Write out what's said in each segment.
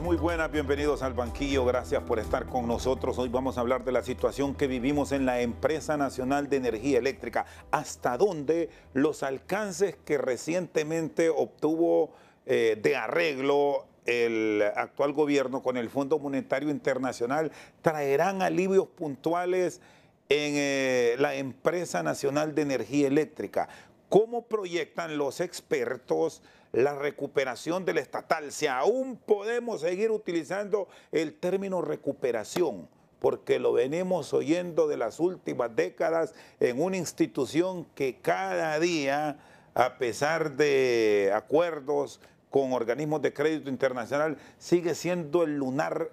Muy buenas, bienvenidos al banquillo, gracias por estar con nosotros. Hoy vamos a hablar de la situación que vivimos en la Empresa Nacional de Energía Eléctrica, hasta dónde los alcances que recientemente obtuvo de arreglo el actual gobierno con el Fondo Monetario Internacional traerán alivios puntuales en la Empresa Nacional de Energía Eléctrica. ¿Cómo proyectan los expertos la recuperación del estatal? Si aún podemos seguir utilizando el término recuperación, porque lo venimos oyendo de las últimas décadas en una institución que cada día, a pesar de acuerdos con organismos de crédito internacional, sigue siendo el lunar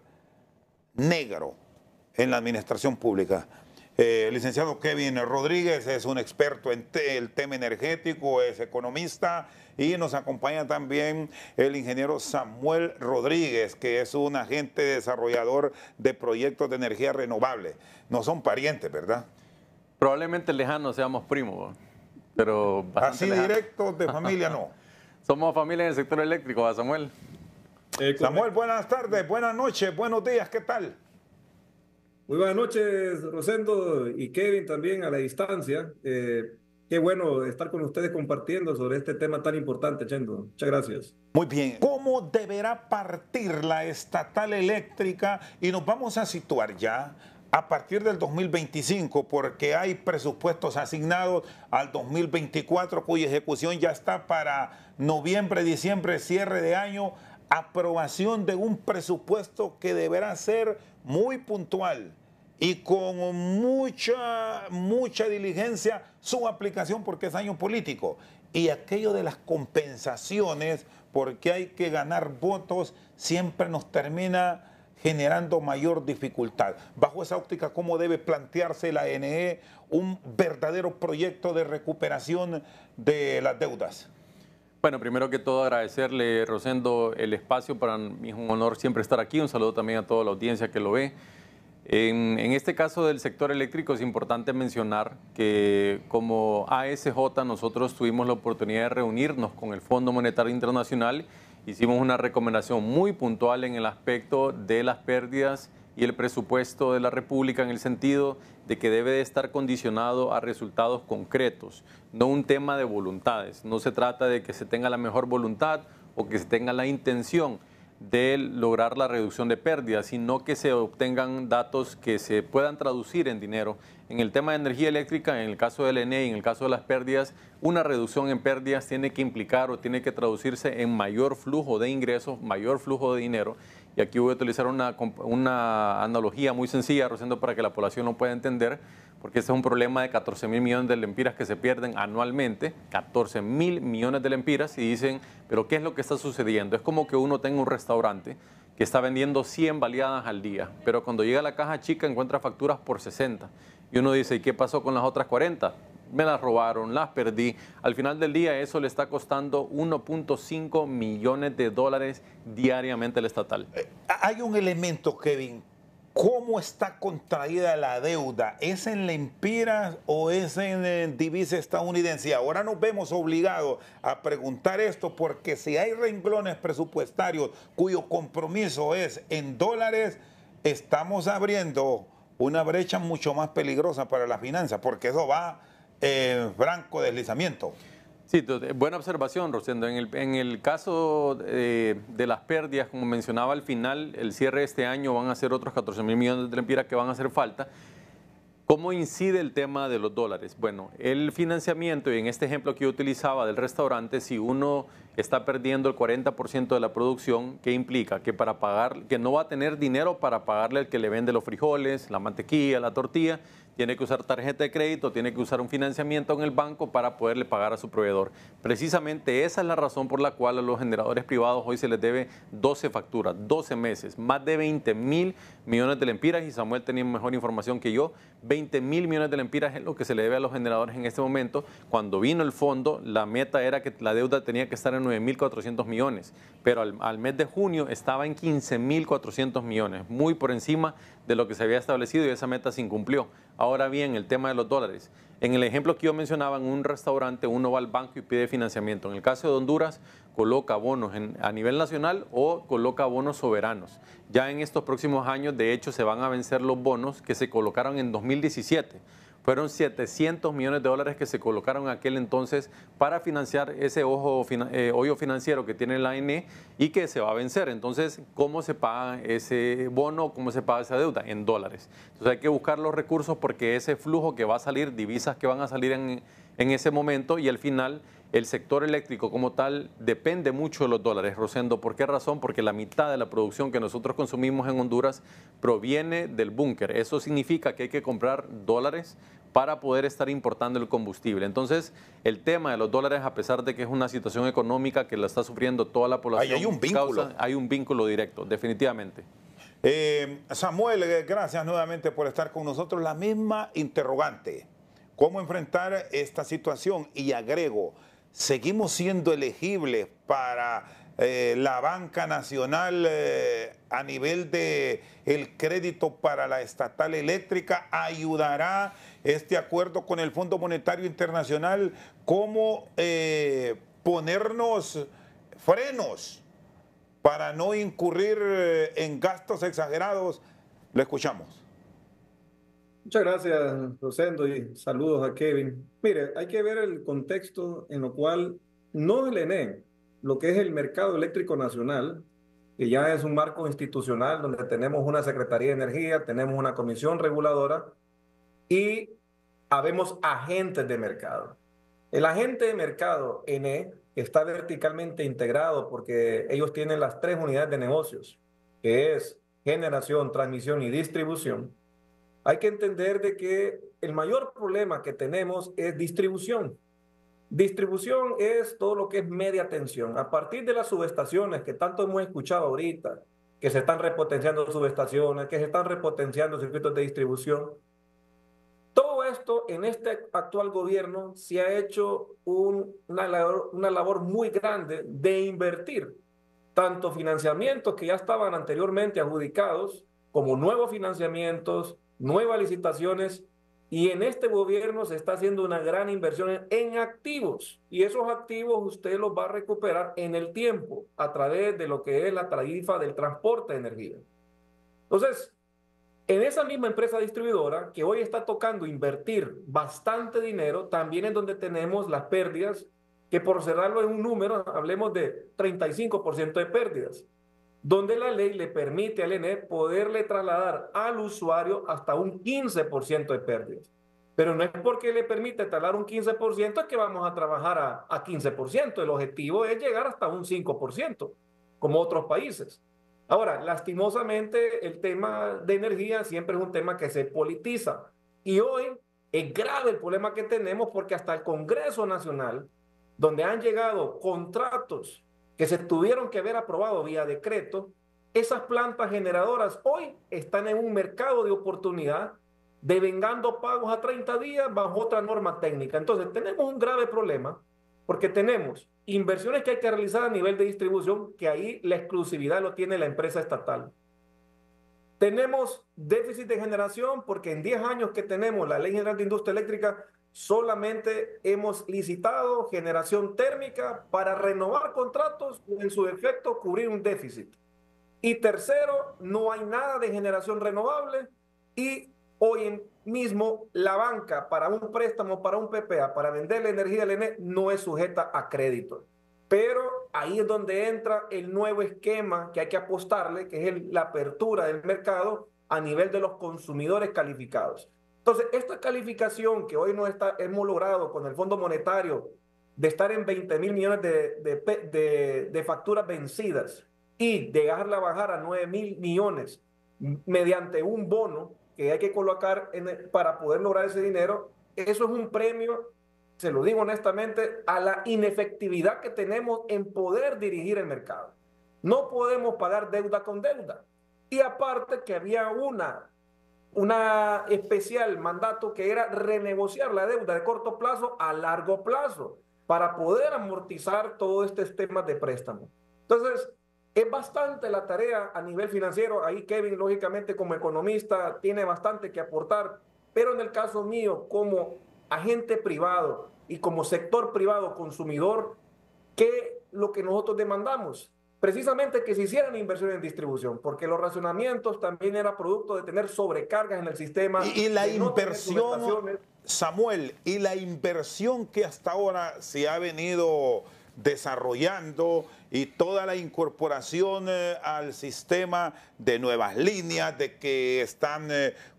negro en la administración pública. El licenciado Kevin Rodríguez es un experto en el tema energético, es economista, y nos acompaña también el ingeniero Samuel Rodríguez, que es un agente desarrollador de proyectos de energía renovable. No son parientes, ¿verdad? Probablemente lejanos seamos primos, pero bastante así lejanos. Directos de familia no. Somos familia en el sector eléctrico, ¿va, Samuel? Samuel, buenas tardes, buenas noches, buenos días, ¿qué tal? Muy buenas noches, Rosendo y Kevin también a la distancia. Qué bueno estar con ustedes compartiendo sobre este tema tan importante, Chendo. Muchas gracias. Muy bien. ¿Cómo deberá partir la estatal eléctrica? Y nos vamos a situar ya a partir del 2025, porque hay presupuestos asignados al 2024, cuya ejecución ya está para noviembre, diciembre, cierre de año. Aprobación de un presupuesto que deberá ser muy puntual y con mucha diligencia su aplicación, porque es año político. Y aquello de las compensaciones, porque hay que ganar votos, siempre nos termina generando mayor dificultad. Bajo esa óptica, ¿cómo debe plantearse la NE un verdadero proyecto de recuperación de las deudas? Bueno, primero que todo agradecerle, Rosendo, el espacio. Para mí es un honor siempre estar aquí. Un saludo también a toda la audiencia que lo ve. En este caso del sector eléctrico es importante mencionar que como ASJ nosotros tuvimos la oportunidad de reunirnos con el Fondo Monetario Internacional. Hicimos una recomendación muy puntual en el aspecto de las pérdidas y el presupuesto de la República, en el sentido de que debe de estar condicionado a resultados concretos, no un tema de voluntades. No se trata de que se tenga la mejor voluntad o que se tenga la intención de lograr la reducción de pérdidas, sino que se obtengan datos que se puedan traducir en dinero. En el tema de energía eléctrica, en el caso del ENE y en el caso de las pérdidas, una reducción en pérdidas tiene que implicar o tiene que traducirse en mayor flujo de ingresos, mayor flujo de dinero. Y aquí voy a utilizar una analogía muy sencilla, Rosendo, para que la población lo pueda entender, porque este es un problema de 14.000 millones de lempiras que se pierden anualmente, 14.000 millones de lempiras, y dicen, pero ¿qué es lo que está sucediendo? Es como que uno tenga un restaurante que está vendiendo 100 baleadas al día, pero cuando llega a la caja chica encuentra facturas por 60. Y uno dice, ¿y qué pasó con las otras 40? Me las robaron, las perdí. Al final del día eso le está costando 1.5 millones de dólares diariamente al estatal. Hay un elemento, Kevin. ¿Cómo está contraída la deuda? ¿Es en lempiras o es en divisa estadounidense? Ahora nos vemos obligados a preguntar esto, porque si hay renglones presupuestarios cuyo compromiso es en dólares, estamos abriendo una brecha mucho más peligrosa para la finanza, porque eso va franco deslizamiento. Sí, buena observación, Rosendo. En el caso de las pérdidas, como mencionaba al final, el cierre de este año van a ser otros 14.000 millones de lempiras que van a hacer falta. ¿Cómo incide el tema de los dólares? Bueno, el financiamiento, y en este ejemplo que yo utilizaba del restaurante, si uno está perdiendo el 40% de la producción, ¿qué implica? Que para pagar, que no va a tener dinero para pagarle al que le vende los frijoles, la mantequilla, la tortilla, tiene que usar tarjeta de crédito, tiene que usar un financiamiento en el banco para poderle pagar a su proveedor. Precisamente esa es la razón por la cual a los generadores privados hoy se les debe 12 facturas, 12 meses, más de 20.000 millones de lempiras, y Samuel tenía mejor información que yo. 20.000 millones de lempiras es lo que se le debe a los generadores en este momento. Cuando vino el fondo, la meta era que la deuda tenía que estar en 9.400 millones, pero al mes de junio estaba en 15.400 millones, muy por encima de lo que se había establecido y esa meta se incumplió. Ahora bien, el tema de los dólares. En el ejemplo que yo mencionaba, en un restaurante uno va al banco y pide financiamiento. En el caso de Honduras, coloca bonos a nivel nacional o coloca bonos soberanos. Ya en estos próximos años, de hecho, se van a vencer los bonos que se colocaron en 2017. Fueron 700 millones de dólares que se colocaron en aquel entonces para financiar ese hoyo financiero que tiene la ANE y que se va a vencer. Entonces, ¿cómo se paga ese bono? ¿Cómo se paga esa deuda? En dólares. Entonces hay que buscar los recursos porque ese flujo que va a salir, divisas que van a salir en ese momento y al final el sector eléctrico como tal depende mucho de los dólares, Rosendo. ¿Por qué razón? Porque la mitad de la producción que nosotros consumimos en Honduras proviene del búnker. Eso significa que hay que comprar dólares para poder estar importando el combustible. Entonces, el tema de los dólares, a pesar de que es una situación económica que la está sufriendo toda la población, hay un vínculo. Hay un vínculo directo, definitivamente. Samuel, gracias nuevamente por estar con nosotros. La misma interrogante, ¿cómo enfrentar esta situación? Y agrego, ¿seguimos siendo elegibles para la banca nacional a nivel de el crédito para la estatal eléctrica? ¿Ayudará este acuerdo con el Fondo Monetario Internacional? ¿Cómo ponernos frenos para no incurrir en gastos exagerados? Lo escuchamos. Muchas gracias, Rosendo, y saludos a Kevin. Mire, hay que ver el contexto en lo cual no el ENE, lo que es el mercado eléctrico nacional, que ya es un marco institucional donde tenemos una Secretaría de Energía, tenemos una comisión reguladora y habemos agentes de mercado. El agente de mercado, ENE, está verticalmente integrado porque ellos tienen las 3 unidades de negocios, que es generación, transmisión y distribución. Hay que entender de que el mayor problema que tenemos es distribución. Distribución es todo lo que es media tensión. A partir de las subestaciones que tanto hemos escuchado ahorita, que se están repotenciando subestaciones, que se están repotenciando circuitos de distribución, todo esto en este actual gobierno se ha hecho una labor muy grande de invertir tanto financiamientos que ya estaban anteriormente adjudicados como nuevos financiamientos, nuevas licitaciones, y en este gobierno se está haciendo una gran inversión en activos, y esos activos usted los va a recuperar en el tiempo a través de lo que es la tarifa del transporte de energía. Entonces, en esa misma empresa distribuidora que hoy está tocando invertir bastante dinero, también es donde tenemos las pérdidas, que por cerrarlo en un número, hablemos de 35% de pérdidas, donde la ley le permite al ENE poderle trasladar al usuario hasta un 15% de pérdidas. Pero no es porque le permite trasladar un 15% es que vamos a trabajar a 15%. El objetivo es llegar hasta un 5%, como otros países. Ahora, lastimosamente, el tema de energía siempre es un tema que se politiza. Y hoy es grave el problema que tenemos porque hasta el Congreso Nacional, donde han llegado contratos que se tuvieron que haber aprobado vía decreto, esas plantas generadoras hoy están en un mercado de oportunidad devengando pagos a 30 días bajo otra norma técnica. Entonces tenemos un grave problema porque tenemos inversiones que hay que realizar a nivel de distribución, que ahí la exclusividad lo tiene la empresa estatal. Tenemos déficit de generación porque en 10 años que tenemos la Ley General de Industria Eléctrica solamente hemos licitado generación térmica para renovar contratos y en su efecto cubrir un déficit. Y tercero, no hay nada de generación renovable y hoy mismo la banca para un préstamo, para un PPA, para vender la energía del ENE no es sujeta a crédito. Pero ahí es donde entra el nuevo esquema que hay que apostarle, que es la apertura del mercado a nivel de los consumidores calificados. Entonces, esta calificación que hoy hemos logrado con el Fondo Monetario de estar en 20.000 millones de facturas vencidas y dejarla bajar a 9.000 millones mediante un bono que hay que colocar para poder lograr ese dinero, eso es un premio, se lo digo honestamente, a la inefectividad que tenemos en poder dirigir el mercado. No podemos pagar deuda con deuda. Y aparte que había una especial mandato que era renegociar la deuda de corto plazo a largo plazo para poder amortizar todos estos temas de préstamo. Entonces, Es bastante la tarea a nivel financiero. Ahí Kevin, lógicamente, como economista, tiene bastante que aportar. Pero en el caso mío, como agente privado y como sector privado consumidor, ¿qué es lo que nosotros demandamos? Precisamente que se hicieran inversiones en distribución, porque los racionamientos también era producto de tener sobrecargas en el sistema, Y la de no tener inversión, subestaciones. Samuel, y la inversión que hasta ahora se ha venido desarrollando y toda la incorporación al sistema de nuevas líneas, de que están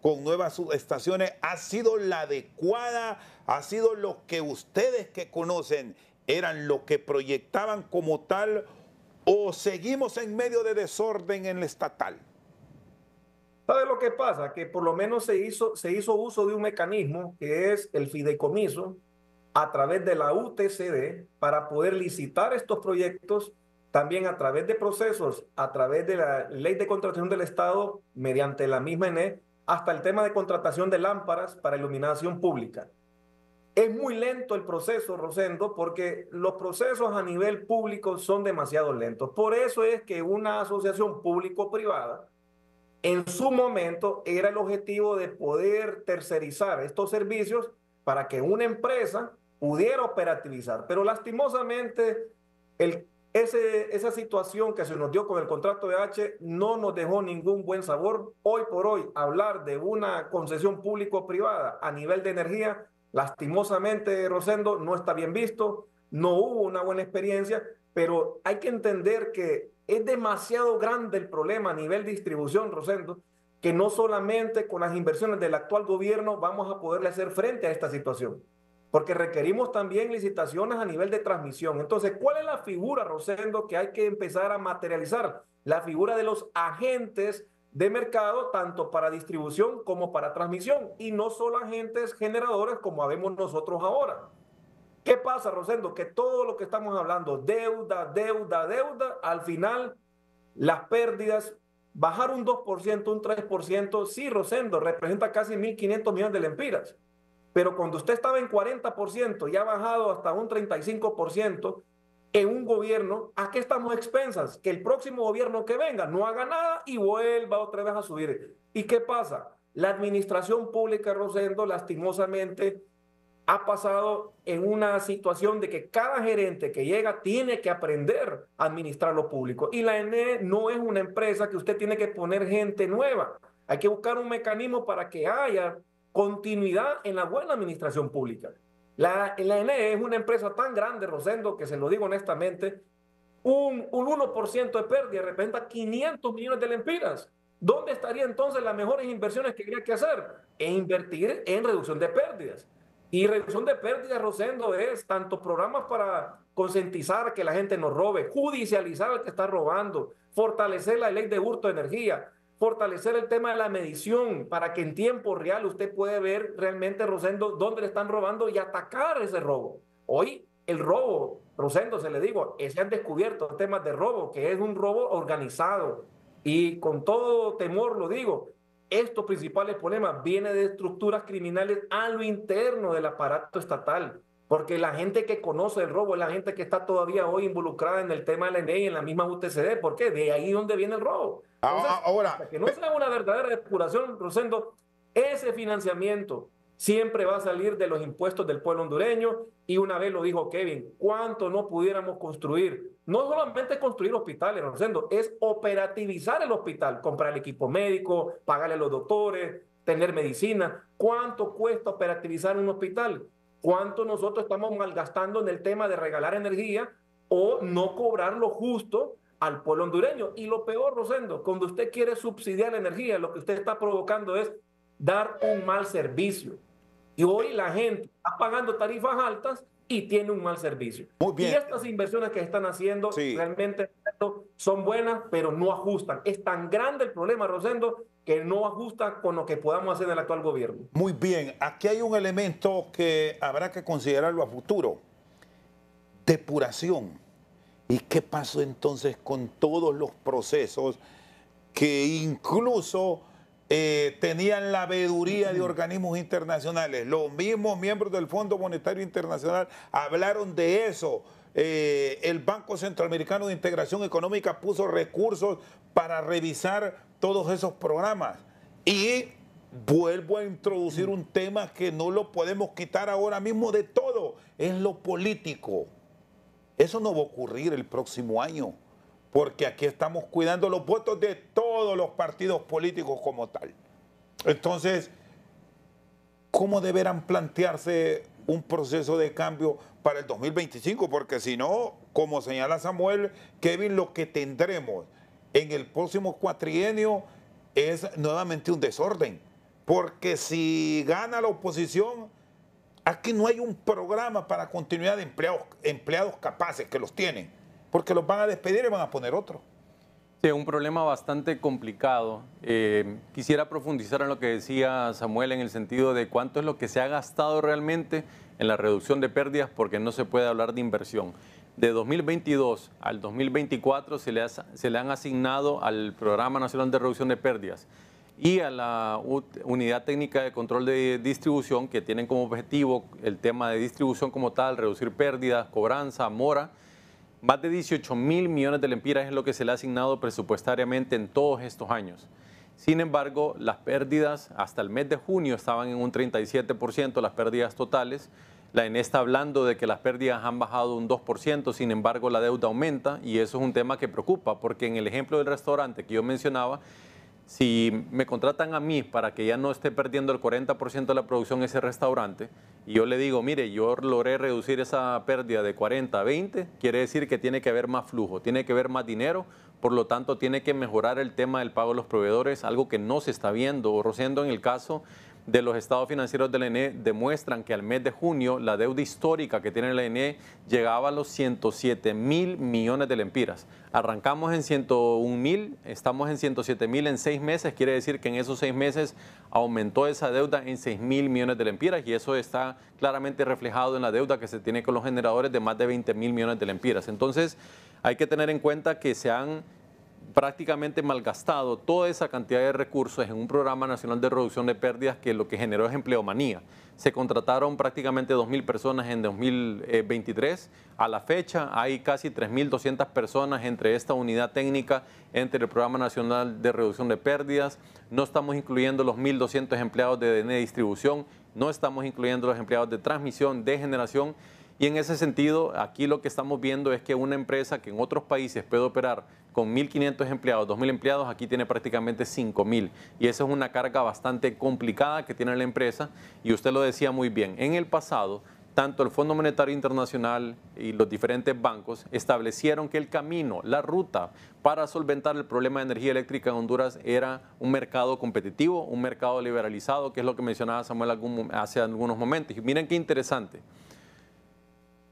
con nuevas subestaciones, ¿ha sido la adecuada? ¿Ha sido lo que ustedes que conocen eran lo que proyectaban como tal? ¿O seguimos en medio de desorden en el estatal? ¿Sabe lo que pasa? Que por lo menos se hizo uso de un mecanismo que es el fideicomiso a través de la UTCD para poder licitar estos proyectos, también a través de procesos, a través de la ley de contratación del Estado, mediante la misma ENE, hasta el tema de contratación de lámparas para iluminación pública. Es muy lento el proceso, Rosendo, porque los procesos a nivel público son demasiado lentos. Por eso es que una asociación público-privada, en su momento, era el objetivo de poder tercerizar estos servicios para que una empresa pudiera operativizar. Pero lastimosamente, esa situación que se nos dio con el contrato de H no nos dejó ningún buen sabor. Hoy por hoy, hablar de una concesión público-privada a nivel de energía, lastimosamente, Rosendo, no está bien visto, no hubo una buena experiencia, pero hay que entender que es demasiado grande el problema a nivel de distribución, Rosendo, que no solamente con las inversiones del actual gobierno vamos a poderle hacer frente a esta situación, porque requerimos también licitaciones a nivel de transmisión. Entonces, ¿cuál es la figura, Rosendo, que hay que empezar a materializar? La figura de los agentes de mercado, tanto para distribución como para transmisión, y no solo agentes generadores como habemos nosotros ahora. ¿Qué pasa, Rosendo? Que todo lo que estamos hablando, deuda, deuda, deuda, al final las pérdidas, bajar un 2%, un 3%, sí, Rosendo, representa casi 1.500 millones de lempiras. Pero cuando usted estaba en 40% y ha bajado hasta un 35% en un gobierno, ¿a qué estamos expensas? Que el próximo gobierno que venga no haga nada y vuelva otra vez a subir. ¿Y qué pasa? La administración pública, Rosendo, lastimosamente, ha pasado en una situación de que cada gerente que llega tiene que aprender a administrar lo público. Y la ENE no es una empresa que usted tiene que poner gente nueva. Hay que buscar un mecanismo para que haya continuidad en la buena administración pública. La ENE es una empresa tan grande, Rosendo, que se lo digo honestamente, un 1% de pérdida representa 500 millones de lempiras. ¿Dónde estarían entonces las mejores inversiones que habría que hacer? E invertir en reducción de pérdidas. Y reducción de pérdidas, Rosendo, es tanto programas para concientizar que la gente no robe, judicializar al que está robando, fortalecer la ley de hurto de energía, fortalecer el tema de la medición para que en tiempo real usted pueda ver realmente, Rosendo, dónde le están robando y atacar ese robo. Hoy el robo, Rosendo, se le digo, se han descubierto temas de robo, que es un robo organizado. Y con todo temor lo digo, estos principales problemas vienen de estructuras criminales a lo interno del aparato estatal, porque la gente que conoce el robo es la gente que está todavía hoy involucrada en el tema de la ley, en la misma UTCD. ¿Por qué? De ahí donde viene el robo. Entonces, Ahora, hasta que no sea una verdadera depuración, Rosendo, ese financiamiento siempre va a salir de los impuestos del pueblo hondureño. Y una vez lo dijo Kevin, ¿cuánto no pudiéramos construir? No solamente construir hospitales, Rosendo, es operativizar el hospital, comprar el equipo médico, pagarle a los doctores, tener medicina. ¿Cuánto cuesta operativizar un hospital? ¿Cuánto nosotros estamos malgastando en el tema de regalar energía o no cobrar lo justo al pueblo hondureño? Y lo peor, Rosendo, cuando usted quiere subsidiar la energía, lo que usted está provocando es dar un mal servicio. Y hoy la gente está pagando tarifas altas y tiene un mal servicio. Muy bien. Y estas inversiones que están haciendo realmente son buenas, pero no ajustan. Es tan grande el problema, Rosendo, que no ajusta con lo que podamos hacer en el actual gobierno. Muy bien. Aquí hay un elemento que habrá que considerarlo a futuro. Depuración. ¿Y qué pasó entonces con todos los procesos que incluso tenían la veeduría de organismos internacionales? Los mismos miembros del Fondo Monetario Internacional hablaron de eso. el Banco Centroamericano de Integración Económica puso recursos para revisar todos esos programas. Y vuelvo a introducir un tema que no lo podemos quitar ahora mismo de todo, es lo político. Eso no va a ocurrir el próximo año, porque aquí estamos cuidando los votos de todos los partidos políticos como tal. Entonces, ¿cómo deberán plantearse un proceso de cambio para el 2025? Porque si no, como señala Samuel, Kevin, lo que tendremos en el próximo cuatrienio es nuevamente un desorden. Porque si gana la oposición, aquí no hay un programa para continuidad de empleados capaces que los tienen, porque los van a despedir y van a poner otro. Sí, un problema bastante complicado. Quisiera profundizar en lo que decía Samuel en el sentido de cuánto es lo que se ha gastado realmente en la reducción de pérdidas, porque no se puede hablar de inversión. De 2022 al 2024 se le han asignado al Programa Nacional de Reducción de Pérdidas y a la Unidad Técnica de Control de Distribución, que tienen como objetivo el tema de distribución como tal, reducir pérdidas, cobranza, mora. Más de 18.000 millones de lempiras es lo que se le ha asignado presupuestariamente en todos estos años. Sin embargo, las pérdidas hasta el mes de junio estaban en un 37%, las pérdidas totales. La ENE está hablando de que las pérdidas han bajado un 2%, sin embargo la deuda aumenta y eso es un tema que preocupa, porque en el ejemplo del restaurante que yo mencionaba, si me contratan a mí para que ya no esté perdiendo el 40% de la producción ese restaurante, y yo le digo, mire, yo logré reducir esa pérdida de 40 a 20, quiere decir que tiene que haber más flujo, tiene que haber más dinero, por lo tanto tiene que mejorar el tema del pago de los proveedores, algo que no se está viendo. Rosendo, en el caso de los estados financieros de la ENE demuestran que al mes de junio la deuda histórica que tiene la ENE llegaba a los 107.000 millones de lempiras. Arrancamos en 101.000, estamos en 107.000 en 6 meses, quiere decir que en esos 6 meses aumentó esa deuda en 6.000 millones de lempiras y eso está claramente reflejado en la deuda que se tiene con los generadores de más de 20.000 millones de lempiras. Entonces hay que tener en cuenta que se han prácticamente malgastado toda esa cantidad de recursos en un programa nacional de reducción de pérdidas que lo que generó es empleomanía. Se contrataron prácticamente 2.000 personas en 2023. A la fecha hay casi 3.200 personas entre esta unidad técnica, entre el Programa Nacional de Reducción de Pérdidas. No estamos incluyendo los 1.200 empleados de ENE Distribución, no estamos incluyendo los empleados de transmisión, de generación. Y en ese sentido, aquí lo que estamos viendo es que una empresa que en otros países puede operar con 1.500 empleados, 2.000 empleados, aquí tiene prácticamente 5.000. Y esa es una carga bastante complicada que tiene la empresa. Y usted lo decía muy bien, en el pasado, tanto el Fondo Monetario Internacional y los diferentes bancos establecieron que el camino, la ruta para solventar el problema de energía eléctrica en Honduras era un mercado competitivo, un mercado liberalizado, que es lo que mencionaba Samuel hace algunos momentos. Y miren qué interesante.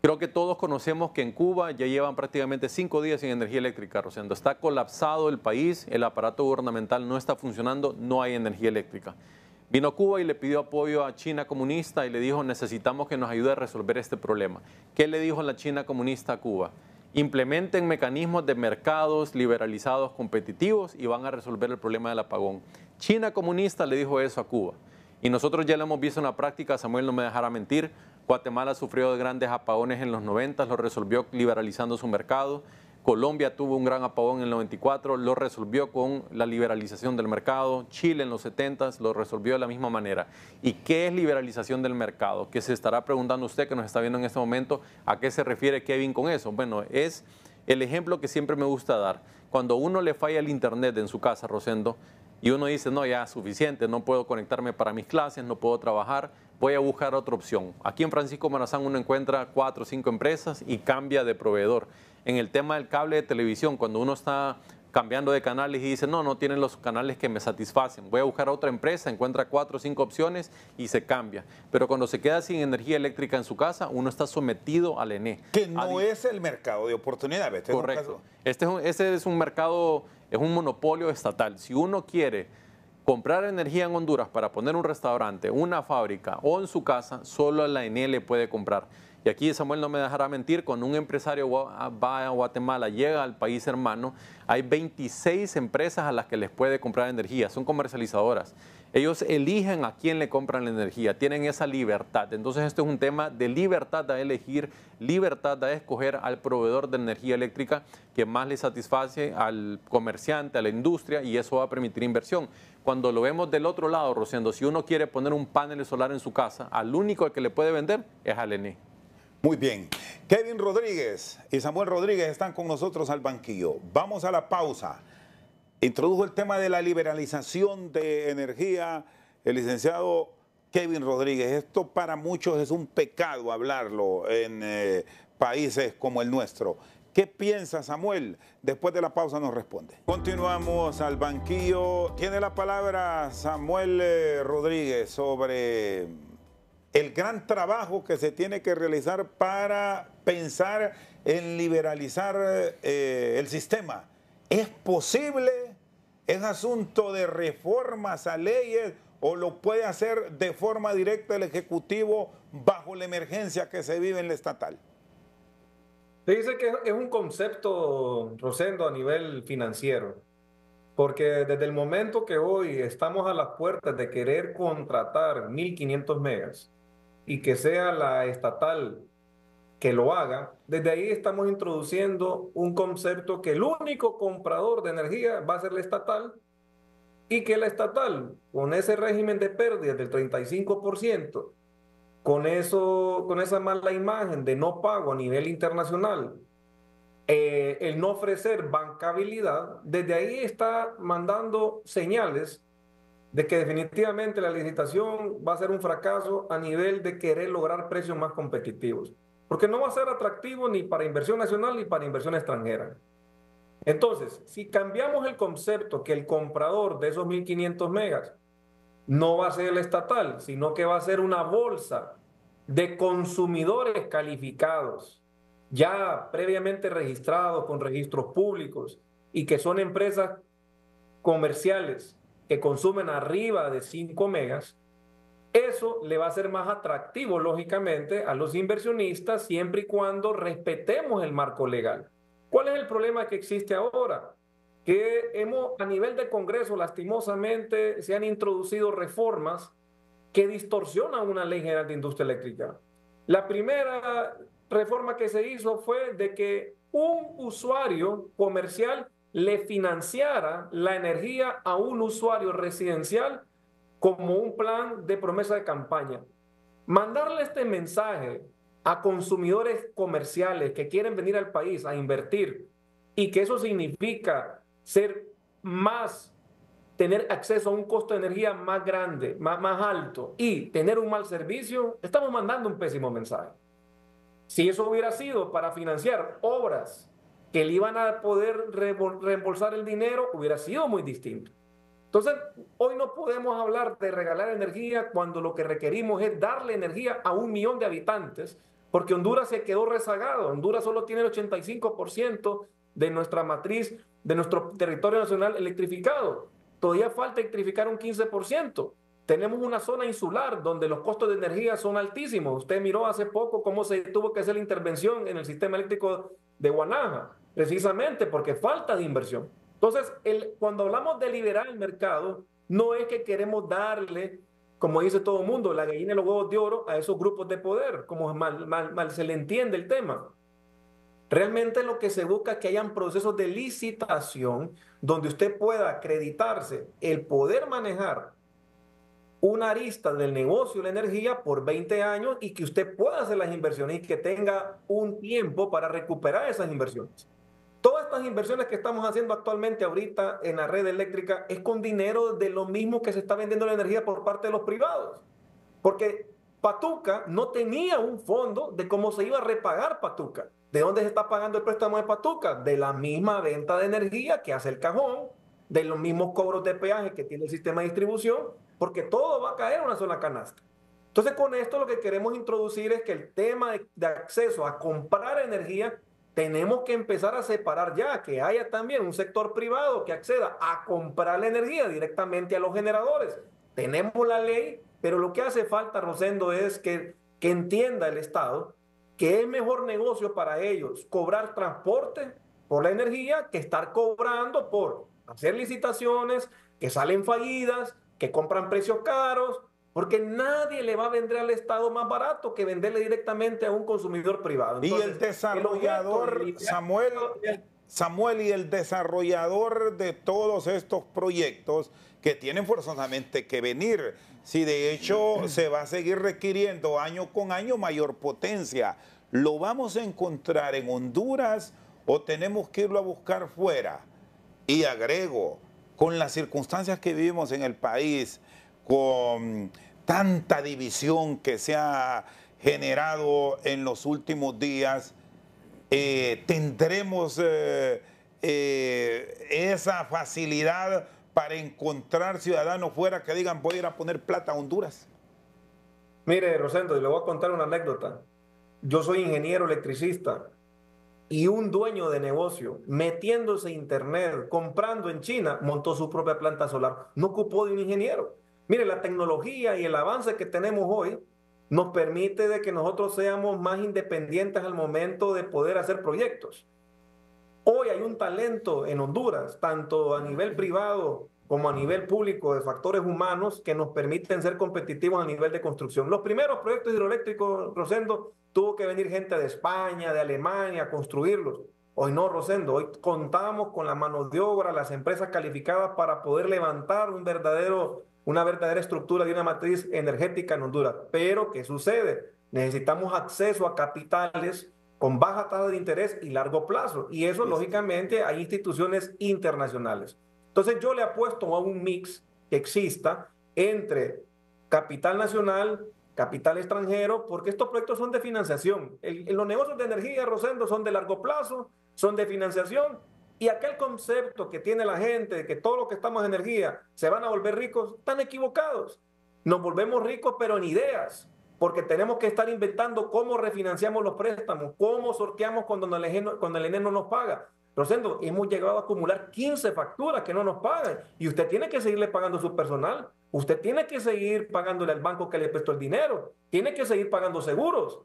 Creo que todos conocemos que en Cuba ya llevan prácticamente 5 días sin energía eléctrica, Rosendo. Está colapsado el país, el aparato gubernamental no está funcionando, no hay energía eléctrica. Vino a Cuba y le pidió apoyo a China comunista y le dijo, necesitamos que nos ayude a resolver este problema. ¿Qué le dijo la China comunista a Cuba? Implementen mecanismos de mercados liberalizados competitivos y van a resolver el problema del apagón. China comunista le dijo eso a Cuba. Y nosotros ya lo hemos visto en la práctica, Samuel no me dejará mentir. Guatemala sufrió de grandes apagones en los 90, lo resolvió liberalizando su mercado. Colombia tuvo un gran apagón en el 94, lo resolvió con la liberalización del mercado. Chile en los 70 lo resolvió de la misma manera. ¿Y qué es liberalización del mercado? Que se estará preguntando usted que nos está viendo en este momento, ¿a qué se refiere Kevin con eso? Bueno, es el ejemplo que siempre me gusta dar. Cuando uno le falla el internet en su casa, Rosendo, y uno dice, no, ya suficiente, no puedo conectarme para mis clases, no puedo trabajar, voy a buscar otra opción. Aquí en Francisco Morazán uno encuentra 4 o 5 empresas y cambia de proveedor. En el tema del cable de televisión, cuando uno está cambiando de canales y dice, no, no tienen los canales que me satisfacen, voy a buscar a otra empresa, encuentra 4 o 5 opciones y se cambia. Pero cuando se queda sin energía eléctrica en su casa, uno está sometido al ENE. Que no es el mercado de oportunidades. Correcto. Este es un mercado, es un monopolio estatal. Si uno quiere comprar energía en Honduras para poner un restaurante, una fábrica o en su casa, solo la ENE le puede comprar. Y aquí Samuel no me dejará mentir, cuando un empresario va a Guatemala, llega al país hermano, hay 26 empresas a las que les puede comprar energía, son comercializadoras. Ellos eligen a quién le compran la energía, tienen esa libertad. Entonces esto es un tema de libertad a elegir, libertad a escoger al proveedor de energía eléctrica que más le satisface al comerciante, a la industria, y eso va a permitir inversión. Cuando lo vemos del otro lado, Rosendo, si uno quiere poner un panel solar en su casa, al único al que le puede vender es al ENE. Muy bien. Kevin Rodríguez y Samuel Rodríguez están con nosotros al banquillo. Vamos a la pausa. Introdujo el tema de la liberalización de energía el licenciado Kevin Rodríguez. Esto para muchos es un pecado hablarlo en países como el nuestro. ¿Qué piensa Samuel? Después de la pausa nos responde. Continuamos al banquillo. Tiene la palabra Samuel Rodríguez sobre el gran trabajo que se tiene que realizar para pensar en liberalizar el sistema. ¿Es posible? ¿Es asunto de reformas a leyes o lo puede hacer de forma directa el Ejecutivo bajo la emergencia que se vive en la estatal? Se dice que es un concepto, Rosendo, a nivel financiero, porque desde el momento que hoy estamos a las puertas de querer contratar 1.500 megas y que sea la estatal que lo haga, desde ahí estamos introduciendo un concepto que el único comprador de energía va a ser la estatal y que la estatal, con ese régimen de pérdidas del 35%, con esa mala imagen de no pago a nivel internacional, el no ofrecer bancabilidad, desde ahí está mandando señales de que definitivamente la licitación va a ser un fracaso a nivel de querer lograr precios más competitivos, porque no va a ser atractivo ni para inversión nacional ni para inversión extranjera. Entonces, si cambiamos el concepto que el comprador de esos 1.500 megas no va a ser el estatal, sino que va a ser una bolsa de consumidores calificados, ya previamente registrados con registros públicos y que son empresas comerciales que consumen arriba de 5 megas, eso le va a ser más atractivo, lógicamente, a los inversionistas siempre y cuando respetemos el marco legal. ¿Cuál es el problema que existe ahora? Que a nivel de Congreso, lastimosamente, se han introducido reformas que distorsionan una ley general de industria eléctrica. La primera reforma que se hizo fue de que un usuario comercial le financiara la energía a un usuario residencial como un plan de promesa de campaña. Mandarle este mensaje a consumidores comerciales que quieren venir al país a invertir y que eso significa tener acceso a un costo de energía más grande, más alto y tener un mal servicio, estamos mandando un pésimo mensaje. Si eso hubiera sido para financiar obras que le iban a poder reembolsar el dinero, hubiera sido muy distinto. Entonces, hoy no podemos hablar de regalar energía cuando lo que requerimos es darle energía a 1 millón de habitantes, porque Honduras se quedó rezagado. Honduras solo tiene el 85% de nuestra matriz, de nuestro territorio nacional electrificado. Todavía falta electrificar un 15%. Tenemos una zona insular donde los costos de energía son altísimos. Usted miró hace poco cómo se tuvo que hacer la intervención en el sistema eléctrico de Guanaja, precisamente porque falta de inversión. Entonces, cuando hablamos de liberar el mercado, no es que queremos darle, como dice todo el mundo, la gallina y los huevos de oro a esos grupos de poder, como mal se le entiende el tema. Realmente lo que se busca es que hayan procesos de licitación donde usted pueda acreditarse el poder manejar una arista del negocio de la energía por 20 años y que usted pueda hacer las inversiones y que tenga un tiempo para recuperar esas inversiones. Todas estas inversiones que estamos haciendo actualmente ahorita en la red eléctrica es con dinero de lo mismo que se está vendiendo la energía por parte de los privados. Porque Patuca no tenía un fondo de cómo se iba a repagar Patuca. ¿De dónde se está pagando el préstamo de Patuca? De la misma venta de energía que hace el cajón, de los mismos cobros de peaje que tiene el sistema de distribución, porque todo va a caer en una sola canasta. Entonces, con esto lo que queremos introducir es que el tema de acceso a comprar energía tenemos que empezar a separar ya, que haya también un sector privado que acceda a comprar la energía directamente a los generadores. Tenemos la ley, pero lo que hace falta, Rosendo, es que entienda el Estado que es mejor negocio para ellos cobrar transporte por la energía que estar cobrando por hacer licitaciones, que salen fallidas, que compran precios caros, porque nadie le va a vender al Estado más barato que venderle directamente a un consumidor privado. Entonces, y el desarrollador, Samuel, y el desarrollador de todos estos proyectos que tienen forzosamente que venir, si de hecho se va a seguir requiriendo año con año mayor potencia, ¿lo vamos a encontrar en Honduras o tenemos que irlo a buscar fuera? Y agrego, con las circunstancias que vivimos en el país, con tanta división que se ha generado en los últimos días, tendremos esa facilidad para encontrar ciudadanos fuera que digan voy a ir a poner plata a Honduras. Mire, Rosendo, le voy a contar una anécdota. Yo soy ingeniero electricista y un dueño de negocio metiéndose a internet, comprando en China, montó su propia planta solar. No ocupó de un ingeniero. Mire, la tecnología y el avance que tenemos hoy nos permite de que nosotros seamos más independientes al momento de poder hacer proyectos. Hoy hay un talento en Honduras, tanto a nivel privado como a nivel público, de factores humanos que nos permiten ser competitivos a nivel de construcción. Los primeros proyectos hidroeléctricos, Rosendo, tuvo que venir gente de España, de Alemania a construirlos. Hoy no, Rosendo, hoy contamos con la mano de obra, las empresas calificadas para poder levantar una verdadera estructura de una matriz energética en Honduras. Pero, ¿qué sucede? Necesitamos acceso a capitales con baja tasa de interés y largo plazo. Y eso, lógicamente, hay instituciones internacionales. Entonces, yo le apuesto a un mix que exista entre capital nacional, capital extranjero, porque estos proyectos son de financiación. Los negocios de energía, Rosendo, son de largo plazo, son de financiación, y aquel concepto que tiene la gente de que todo lo que estamos en energía se van a volver ricos, están equivocados. Nos volvemos ricos, pero en ideas, porque tenemos que estar inventando cómo refinanciamos los préstamos, cómo sorteamos cuando el ENE no nos paga. Rosendo, hemos llegado a acumular 15 facturas que no nos pagan y usted tiene que seguirle pagando su personal, usted tiene que seguir pagándole al banco que le prestó el dinero, tiene que seguir pagando seguros.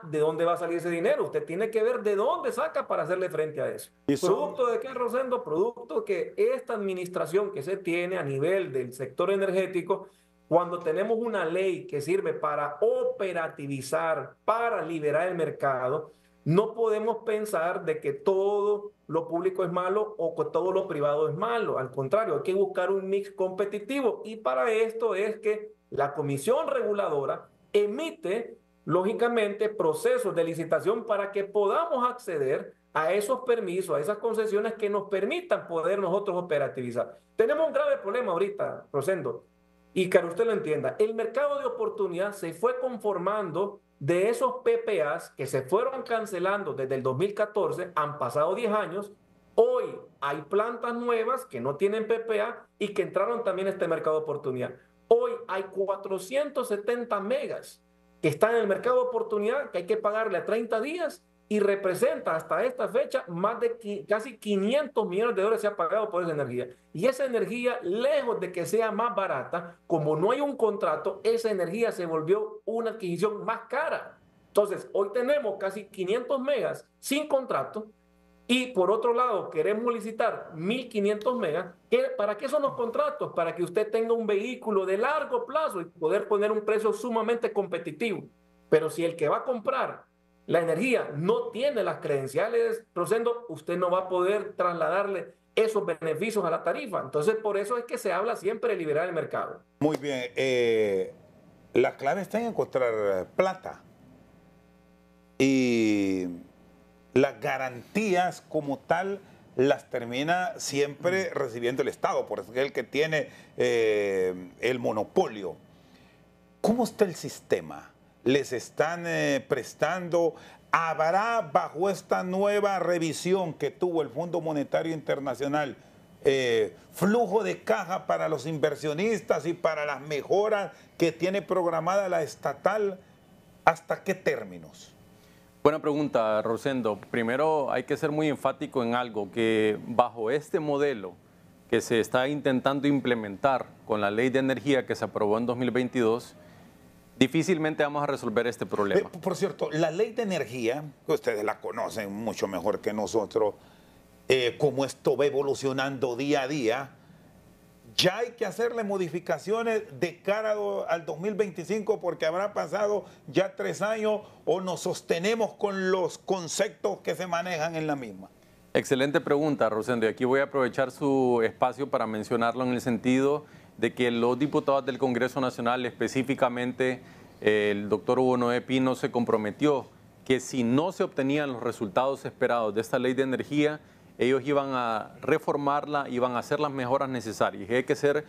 ¿De dónde va a salir ese dinero? Usted tiene que ver de dónde saca para hacerle frente a eso. ¿Producto de qué, Rosendo? Producto que esta administración que se tiene a nivel del sector energético, cuando tenemos una ley que sirve para operativizar, para liberar el mercado, no podemos pensar de que todo lo público es malo o que todo lo privado es malo. Al contrario, hay que buscar un mix competitivo y para esto es que la Comisión Reguladora emite, lógicamente, procesos de licitación para que podamos acceder a esos permisos, a esas concesiones que nos permitan poder nosotros operativizar. Tenemos un grave problema ahorita, Rosendo, y que usted lo entienda. El mercado de oportunidad se fue conformando de esos PPAs que se fueron cancelando desde el 2014, han pasado 10 años, hoy hay plantas nuevas que no tienen PPA y que entraron también a este mercado de oportunidad. Hoy hay 470 megas que están en el mercado de oportunidad que hay que pagarle a 30 días y representa hasta esta fecha más de casi 500 millones de dólares se ha pagado por esa energía. Y esa energía, lejos de que sea más barata, como no hay un contrato, esa energía se volvió una adquisición más cara. Entonces, hoy tenemos casi 500 megas sin contrato y por otro lado queremos licitar 1.500 megas. ¿Para qué son los contratos? Para que usted tenga un vehículo de largo plazo y poder poner un precio sumamente competitivo. Pero si el que va a comprar la energía no tiene las credenciales, Rosendo, usted no va a poder trasladarle esos beneficios a la tarifa. Entonces, por eso es que se habla siempre de liberar el mercado. Muy bien. La clave está en encontrar plata. Y las garantías como tal las termina siempre recibiendo el Estado, porque es el que tiene el monopolio. ¿Cómo está el sistema? ¿Les están prestando? ¿Habrá bajo esta nueva revisión que tuvo el Fondo Monetario Internacional flujo de caja para los inversionistas y para las mejoras que tiene programada la estatal? ¿Hasta qué términos? Buena pregunta, Rosendo. Primero hay que ser muy enfático en algo, que bajo este modelo que se está intentando implementar con la Ley de Energía que se aprobó en 2022, difícilmente vamos a resolver este problema. Por cierto, la ley de energía, que ustedes la conocen mucho mejor que nosotros, como esto va evolucionando día a día, ya hay que hacerle modificaciones de cara al 2025 porque habrá pasado ya 3 años o nos sostenemos con los conceptos que se manejan en la misma. Excelente pregunta, Rosendo. Y aquí voy a aprovechar su espacio para mencionarlo en el sentido de que los diputados del Congreso Nacional, específicamente el doctor Hugo Noé Pino, se comprometió que si no se obtenían los resultados esperados de esta ley de energía, ellos iban a reformarla, iban a hacer las mejoras necesarias. Y hay que ser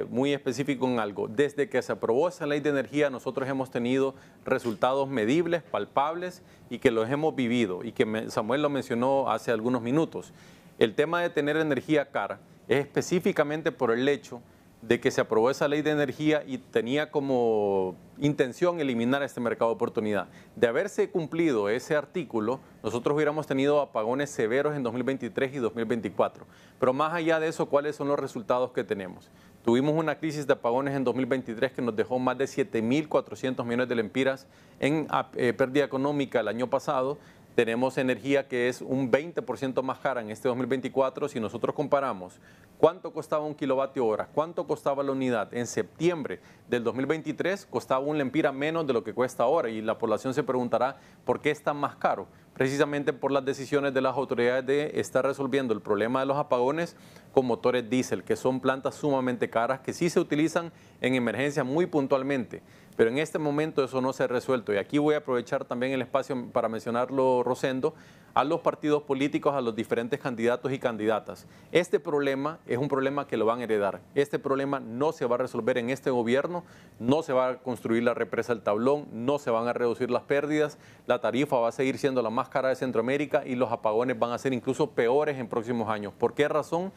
muy específico en algo. Desde que se aprobó esa ley de energía, nosotros hemos tenido resultados medibles, palpables y que los hemos vivido. Y que Samuel lo mencionó hace algunos minutos. El tema de tener energía cara es específicamente por el hecho de que se aprobó esa ley de energía y tenía como intención eliminar este mercado de oportunidad. De haberse cumplido ese artículo, nosotros hubiéramos tenido apagones severos en 2023 y 2024. Pero más allá de eso, ¿cuáles son los resultados que tenemos? Tuvimos una crisis de apagones en 2023 que nos dejó más de 7.400 millones de lempiras en pérdida económica el año pasado. Tenemos energía que es un 20% más cara en este 2024. Si nosotros comparamos cuánto costaba un kilovatio hora, cuánto costaba la unidad en septiembre del 2023, costaba un lempira menos de lo que cuesta ahora. Y la población se preguntará por qué es tan más caro. Precisamente por las decisiones de las autoridades de estar resolviendo el problema de los apagones con motores diésel, que son plantas sumamente caras, que sí se utilizan en emergencia muy puntualmente. Pero en este momento eso no se ha resuelto. Y aquí voy a aprovechar también el espacio para mencionarlo, Rosendo, a los partidos políticos, a los diferentes candidatos y candidatas. Este problema es un problema que lo van a heredar. Este problema no se va a resolver en este gobierno, no se va a construir la represa del Tablón, no se van a reducir las pérdidas, la tarifa va a seguir siendo la más cara de Centroamérica y los apagones van a ser incluso peores en próximos años. ¿Por qué razón?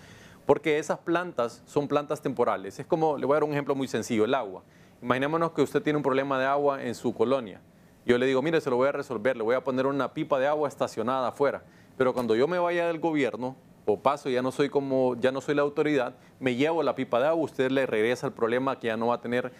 Porque esas plantas son plantas temporales. Es como, le voy a dar un ejemplo muy sencillo, el agua. Imaginémonos que usted tiene un problema de agua en su colonia. Yo le digo, mire, se lo voy a resolver, le voy a poner una pipa de agua estacionada afuera. Pero cuando yo me vaya del gobierno, o paso, ya no soy la autoridad, me llevo la pipa de agua, usted le regresa el problema que ya no va a tener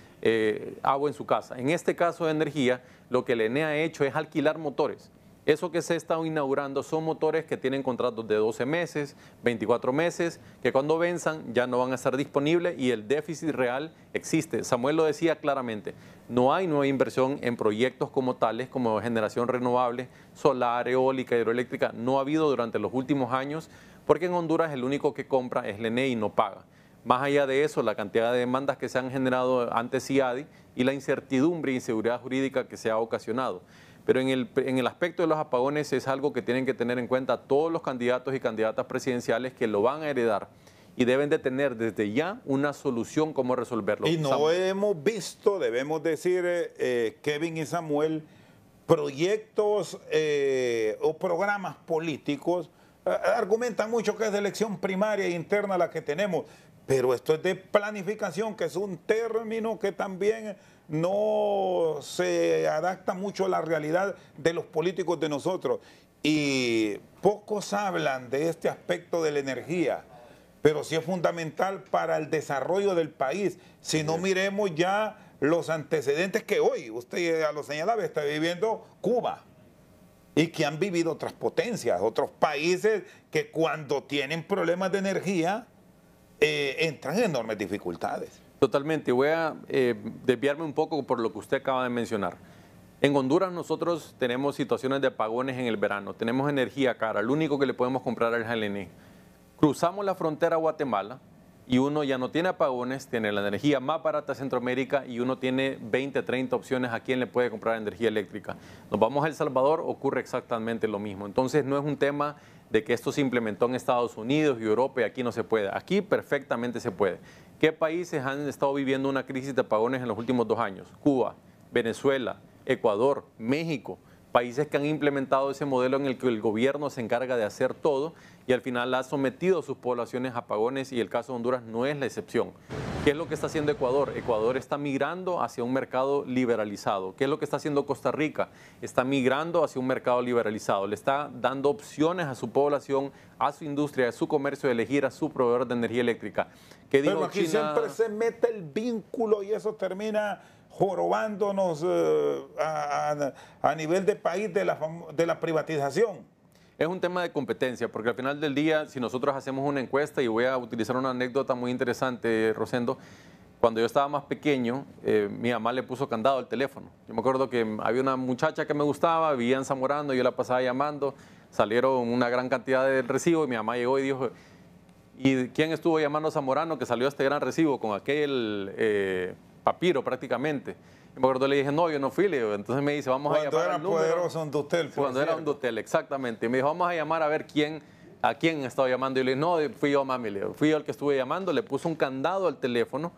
agua en su casa. En este caso de energía, lo que el ENE ha hecho es alquilar motores. Eso que se está inaugurando son motores que tienen contratos de 12 meses, 24 meses, que cuando venzan ya no van a estar disponibles y el déficit real existe. Samuel lo decía claramente, no hay nueva inversión en proyectos como tales, como generación renovable, solar, eólica, hidroeléctrica, no ha habido durante los últimos años, porque en Honduras el único que compra es el ENE y no paga. Más allá de eso, la cantidad de demandas que se han generado ante CIADI y la incertidumbre e inseguridad jurídica que se ha ocasionado. Pero en el aspecto de los apagones es algo que tienen que tener en cuenta todos los candidatos y candidatas presidenciales que lo van a heredar y deben de tener desde ya una solución cómo resolverlo. Y no hemos visto, debemos decir, Kevin y Samuel, proyectos o programas políticos. Argumentan mucho que es de elección primaria e interna la que tenemos, pero esto es de planificación, que es un término que también no se adapta mucho a la realidad de los políticos de nosotros. Y pocos hablan de este aspecto de la energía, pero sí es fundamental para el desarrollo del país. Si no, miremos ya los antecedentes que hoy, usted ya lo señalaba, está viviendo Cuba y que han vivido otras potencias, otros países que cuando tienen problemas de energía entran en enormes dificultades. Totalmente. Voy a desviarme un poco por lo que usted acaba de mencionar. En Honduras nosotros tenemos situaciones de apagones en el verano, tenemos energía cara, lo único que le podemos comprar es el ENE. Cruzamos la frontera a Guatemala y uno ya no tiene apagones, tiene la energía más barata de Centroamérica y uno tiene 20, 30 opciones a quién le puede comprar energía eléctrica. Nos vamos a El Salvador, ocurre exactamente lo mismo. Entonces no es un tema de que esto se implementó en Estados Unidos y Europa y aquí no se puede. Aquí perfectamente se puede. ¿Qué países han estado viviendo una crisis de apagones en los últimos 2 años? Cuba, Venezuela, Ecuador, México. Países que han implementado ese modelo en el que el gobierno se encarga de hacer todo y al final ha sometido a sus poblaciones a apagones y el caso de Honduras no es la excepción. ¿Qué es lo que está haciendo Ecuador? Ecuador está migrando hacia un mercado liberalizado. ¿Qué es lo que está haciendo Costa Rica? Está migrando hacia un mercado liberalizado. Le está dando opciones a su población, a su industria, a su comercio de elegir a su proveedor de energía eléctrica. Pero aquí siempre se mete el vínculo y eso termina jorobándonos a nivel de país de la privatización? Es un tema de competencia, porque al final del día, si nosotros hacemos una encuesta, y voy a utilizar una anécdota muy interesante, Rosendo, cuando yo estaba más pequeño, mi mamá le puso candado al teléfono. Yo me acuerdo que había una muchacha que me gustaba, vivía en Zamorano, yo la pasaba llamando, salieron una gran cantidad de recibos y mi mamá llegó y dijo, ¿y quién estuvo llamando a Zamorano que salió este gran recibo con aquel papiro prácticamente? Y me acuerdo, le dije, no, yo no fui, le digo. Entonces me dice, vamos a llamar al número. Cuando era poderoso Undutel. Cuando era Undutel, exactamente. Y me dijo, vamos a llamar a ver a quién estaba llamando. Y le dije, no, fui yo, mami, le digo. Fui yo el que estuve llamando, le puse un candado al teléfono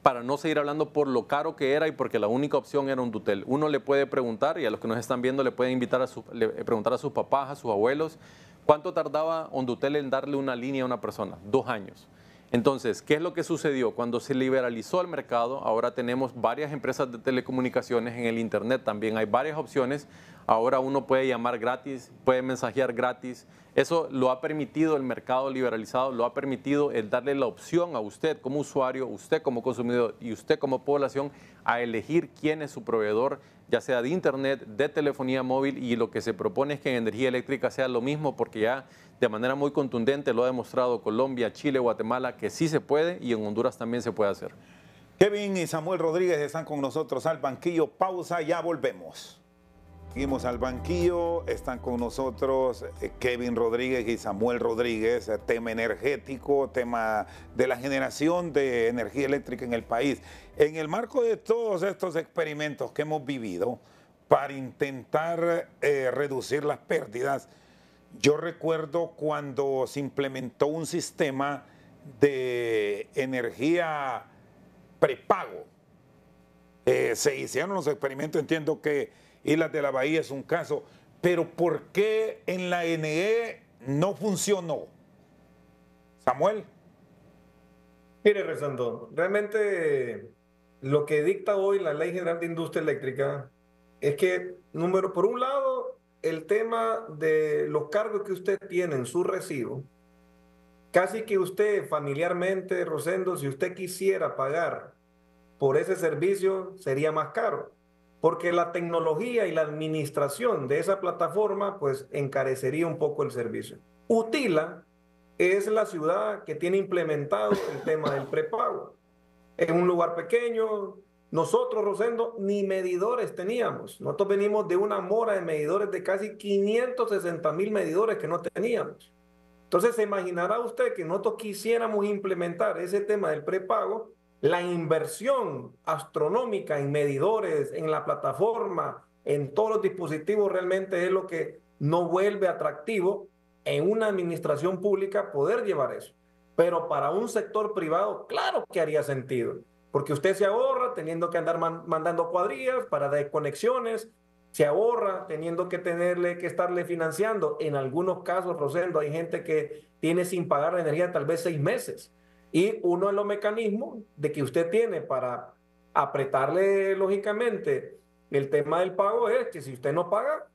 para no seguir hablando por lo caro que era y porque la única opción era Undutel. Uno le puede preguntar, y a los que nos están viendo le pueden preguntar a sus papás, a sus abuelos, ¿cuánto tardaba Undutel en darle una línea a una persona? 2 años. Entonces, ¿qué es lo que sucedió? Cuando se liberalizó el mercado, ahora tenemos varias empresas de telecomunicaciones en el Internet, también hay varias opciones. Ahora uno puede llamar gratis, puede mensajear gratis. Eso lo ha permitido el mercado liberalizado, lo ha permitido el darle la opción a usted como usuario, usted como consumidor y usted como población a elegir quién es su proveedor, ya sea de Internet, de telefonía móvil, y lo que se propone es que en energía eléctrica sea lo mismo, porque ya de manera muy contundente lo ha demostrado Colombia, Chile, Guatemala, que sí se puede, y en Honduras también se puede hacer. Kevin y Samuel Rodríguez están con nosotros al banquillo. Pausa, ya volvemos. Seguimos al banquillo, están con nosotros Kevin Rodríguez y Samuel Rodríguez, tema energético, tema de la generación de energía eléctrica en el país. En el marco de todos estos experimentos que hemos vivido para intentar reducir las pérdidas, yo recuerdo cuando se implementó un sistema de energía prepago. Se hicieron los experimentos, entiendo que Islas de la Bahía es un caso, pero ¿por qué en la NE no funcionó? Samuel. Mire, Rezando, realmente lo que dicta hoy la Ley General de Industria Eléctrica es que, por un lado, el tema de los cargos que usted tiene en su recibo, casi que usted familiarmente, Rosendo, si usted quisiera pagar por ese servicio, sería más caro, porque la tecnología y la administración de esa plataforma pues encarecería un poco el servicio. Utila es la ciudad que tiene implementado el tema del prepago. En un lugar pequeño, nosotros, Rosendo, ni medidores teníamos. Nosotros venimos de una mora de medidores de casi 560,000 medidores que no teníamos. Entonces, se imaginará usted que nosotros quisiéramos implementar ese tema del prepago, la inversión astronómica en medidores, en la plataforma, en todos los dispositivos, realmente es lo que no vuelve atractivo en una administración pública poder llevar eso. Pero para un sector privado, claro que haría sentido, porque usted se ahorra teniendo que andar mandando cuadrillas para desconexiones, se ahorra teniendo que estarle financiando. En algunos casos, Rosendo, hay gente que tiene sin pagar la energía tal vez 6 meses. Y uno de los mecanismos de que usted tiene para apretarle, lógicamente, el tema del pago es que si usted no paga,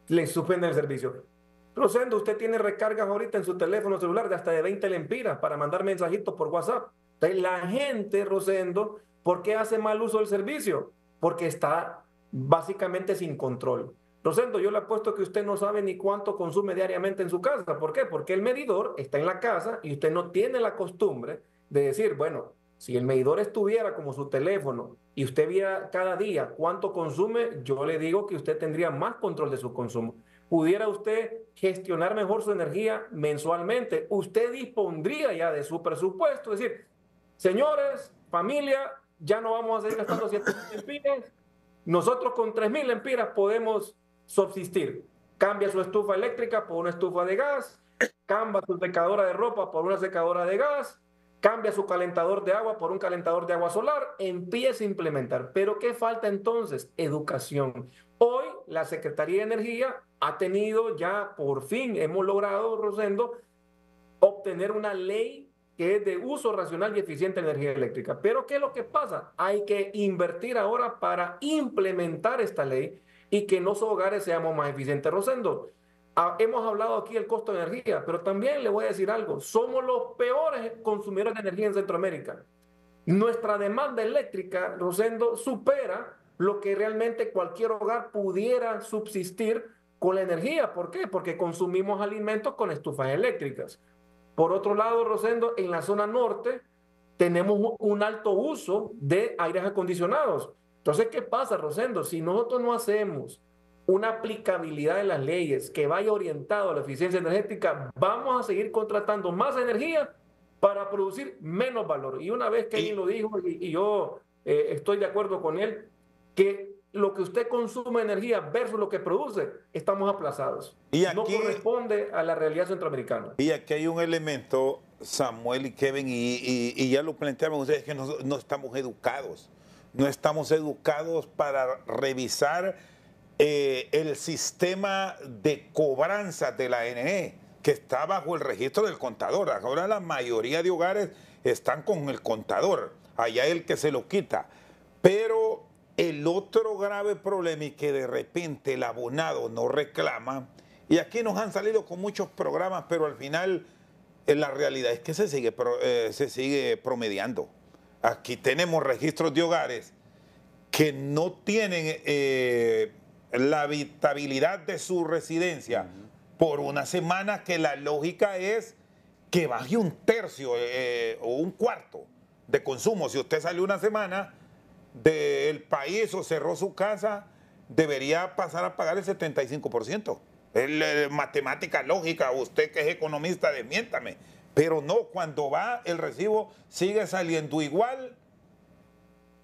le suspende el servicio. Rosendo, usted tiene recargas ahorita en su teléfono celular de hasta de 20 lempiras para mandar mensajitos por WhatsApp. Entonces, la gente, Rosendo, ¿por qué hace mal uso del servicio? Porque está básicamente sin control. Rosendo, yo le apuesto que usted no sabe ni cuánto consume diariamente en su casa. ¿Por qué? Porque el medidor está en la casa y usted no tiene la costumbre de decir, bueno, si el medidor estuviera como su teléfono y usted viera cada día cuánto consume, yo le digo que usted tendría más control de su consumo. Pudiera usted gestionar mejor su energía mensualmente. Usted dispondría ya de su presupuesto. Es decir, señores, familia, ya no vamos a seguir gastando 7,000 lempiras. Nosotros con 3,000 lempiras podemos subsistir. Cambia su estufa eléctrica por una estufa de gas, cambia su secadora de ropa por una secadora de gas, cambia su calentador de agua por un calentador de agua solar, empieza a implementar. ¿Pero qué falta entonces? Educación. Hoy la Secretaría de Energía ha tenido ya, por fin, hemos logrado, Rosendo, obtener una ley que es de uso racional y eficiente de energía eléctrica. Pero ¿qué es lo que pasa? Hay que invertir ahora para implementar esta ley y que en los hogares seamos más eficientes. Rosendo, hemos hablado aquí del costo de energía, pero también le voy a decir algo. Somos los peores consumidores de energía en Centroamérica. Nuestra demanda eléctrica, Rosendo, supera lo que realmente cualquier hogar pudiera subsistir con la energía. ¿Por qué? Porque consumimos alimentos con estufas eléctricas. Por otro lado, Rosendo, en la zona norte tenemos un alto uso de aires acondicionados. Entonces, ¿qué pasa, Rosendo? Si nosotros no hacemos una aplicabilidad de las leyes que vaya orientado a la eficiencia energética, vamos a seguir contratando más energía para producir menos valor. Y una vez Kevin lo dijo, y yo estoy de acuerdo con él, que lo que usted consume energía versus lo que produce, estamos aplazados. Y aquí, no corresponde a la realidad centroamericana. Y aquí hay un elemento, Samuel y Kevin, y ya lo planteaban ustedes, que no estamos educados. No estamos educados para revisar el sistema de cobranza de la NE, que está bajo el registro del contador. Ahora la mayoría de hogares están con el contador, allá el que se lo quita. Pero el otro grave problema es que de repente el abonado no reclama, y aquí nos han salido con muchos programas, pero al final la realidad es que se sigue promediando. Aquí tenemos registros de hogares que no tienen la habitabilidad de su residencia por una semana, que la lógica es que baje un tercio o un cuarto de consumo. Si usted salió una semana del país o cerró su casa, debería pasar a pagar el 75%. Es matemática lógica. Usted que es economista, desmiéntame. Pero no, cuando va el recibo sigue saliendo igual,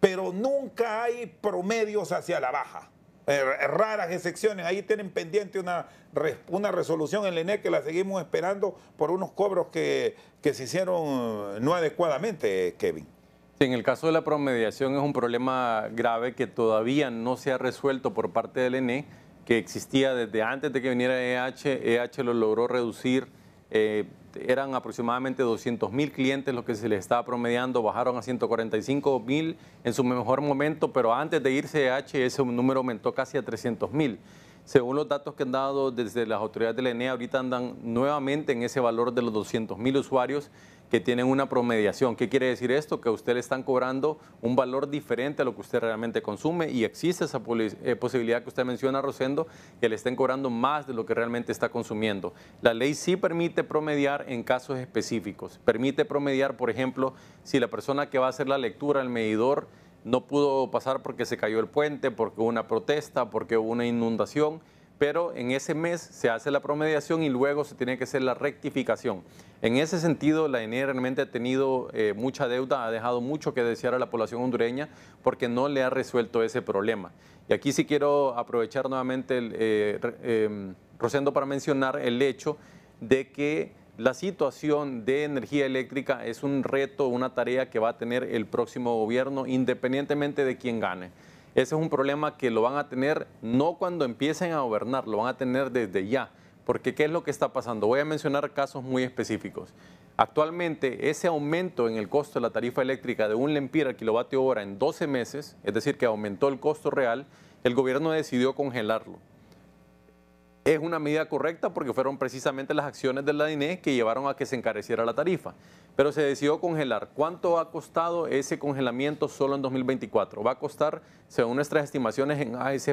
pero nunca hay promedios hacia la baja. Raras excepciones. Ahí tienen pendiente una resolución en el ENE que la seguimos esperando por unos cobros que se hicieron no adecuadamente, Kevin. Sí, en el caso de la promediación es un problema grave que todavía no se ha resuelto por parte del ENE, que existía desde antes de que viniera EH. EH lo logró reducir. Eran aproximadamente 200.000 clientes los que se les estaba promediando, bajaron a 145.000 en su mejor momento, pero antes de irse EH ese número aumentó casi a 300.000. Según los datos que han dado desde las autoridades del ENE, ahorita andan nuevamente en ese valor de los 200.000 usuarios que tienen una promediación. ¿Qué quiere decir esto? Que a usted le están cobrando un valor diferente a lo que usted realmente consume, y existe esa posibilidad que usted menciona, Rosendo, que le estén cobrando más de lo que realmente está consumiendo. La ley sí permite promediar en casos específicos. Permite promediar, por ejemplo, si la persona que va a hacer la lectura, el medidor, no pudo pasar porque se cayó el puente, porque hubo una protesta, porque hubo una inundación, pero en ese mes se hace la promediación y luego se tiene que hacer la rectificación. En ese sentido, la ENE realmente ha tenido mucha deuda, ha dejado mucho que desear a la población hondureña porque no le ha resuelto ese problema. Y aquí sí quiero aprovechar nuevamente, Rosendo, para mencionar el hecho de que la situación de energía eléctrica es un reto, una tarea que va a tener el próximo gobierno, independientemente de quién gane. Ese es un problema que lo van a tener no cuando empiecen a gobernar, lo van a tener desde ya. Porque ¿qué es lo que está pasando? Voy a mencionar casos muy específicos. Actualmente, ese aumento en el costo de la tarifa eléctrica de 1 lempiras al kilovatio hora en 12 meses, es decir, que aumentó el costo real, el gobierno decidió congelarlo. Es una medida correcta porque fueron precisamente las acciones de la DINE que llevaron a que se encareciera la tarifa. Pero se decidió congelar. ¿Cuánto ha costado ese congelamiento solo en 2024? Va a costar, según nuestras estimaciones en ASJ,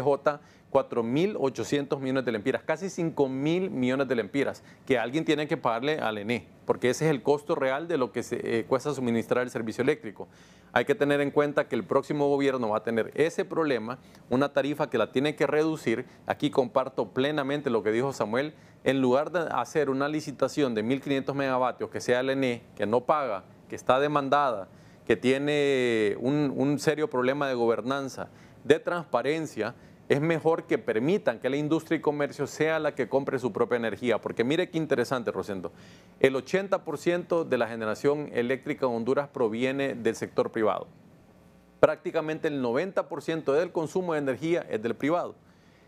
4.800 millones de lempiras, casi 5.000 millones de lempiras, que alguien tiene que pagarle al ENE, porque ese es el costo real de lo que se cuesta suministrar el servicio eléctrico. Hay que tener en cuenta que el próximo gobierno va a tener ese problema, una tarifa que la tiene que reducir. Aquí comparto plenamente lo que dijo Samuel. En lugar de hacer una licitación de 1.500 megavatios, que sea el ENE, que no paga, que está demandada, que tiene un serio problema de gobernanza, de transparencia, es mejor que permitan que la industria y comercio sea la que compre su propia energía. Porque mire qué interesante, Rosendo, el 80% de la generación eléctrica en Honduras proviene del sector privado. Prácticamente el 90% del consumo de energía es del privado.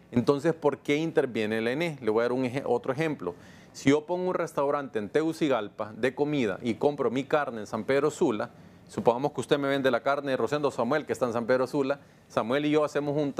Entonces, ¿por qué interviene el ENE? Le voy a dar otro ejemplo. Si yo pongo un restaurante en Tegucigalpa de comida y compro mi carne en San Pedro Sula, supongamos que usted me vende la carne de Rosendo Samuel, que está en San Pedro Sula, Samuel y yo hacemos un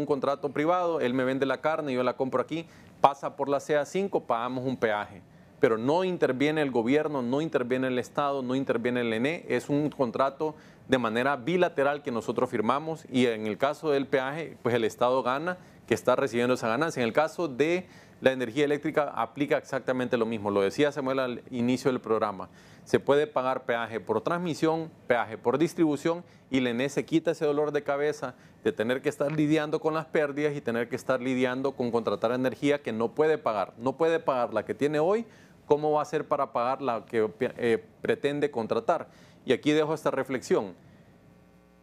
contrato privado, él me vende la carne, yo la compro aquí, pasa por la CA5, pagamos un peaje. pero no interviene el gobierno, no interviene el Estado, no interviene el ENE, es un contrato de manera bilateral que nosotros firmamos y en el caso del peaje, pues el Estado gana, que está recibiendo esa ganancia. En el caso de la energía eléctrica aplica exactamente lo mismo, lo decía Samuel al inicio del programa. Se puede pagar peaje por transmisión, peaje por distribución y el ENE se quita ese dolor de cabeza de tener que estar lidiando con las pérdidas y tener que estar lidiando con contratar energía que no puede pagar. No puede pagar la que tiene hoy, ¿cómo va a hacer para pagar la que pretende contratar? Y aquí dejo esta reflexión.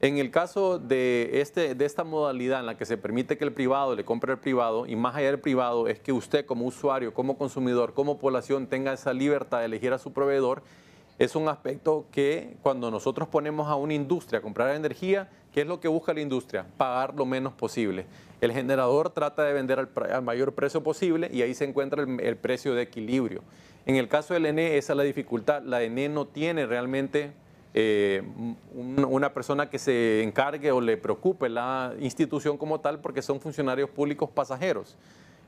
En el caso de esta modalidad en la que se permite que el privado le compre al privado, y más allá del privado, es que usted como usuario, como consumidor, como población tenga esa libertad de elegir a su proveedor, es un aspecto que cuando nosotros ponemos a una industria a comprar energía, ¿qué es lo que busca la industria? Pagar lo menos posible. El generador trata de vender al mayor precio posible y ahí se encuentra el precio de equilibrio. En el caso del ENE, esa es la dificultad. La ENE no tiene realmente una persona que se encargue o le preocupe la institución como tal porque son funcionarios públicos pasajeros.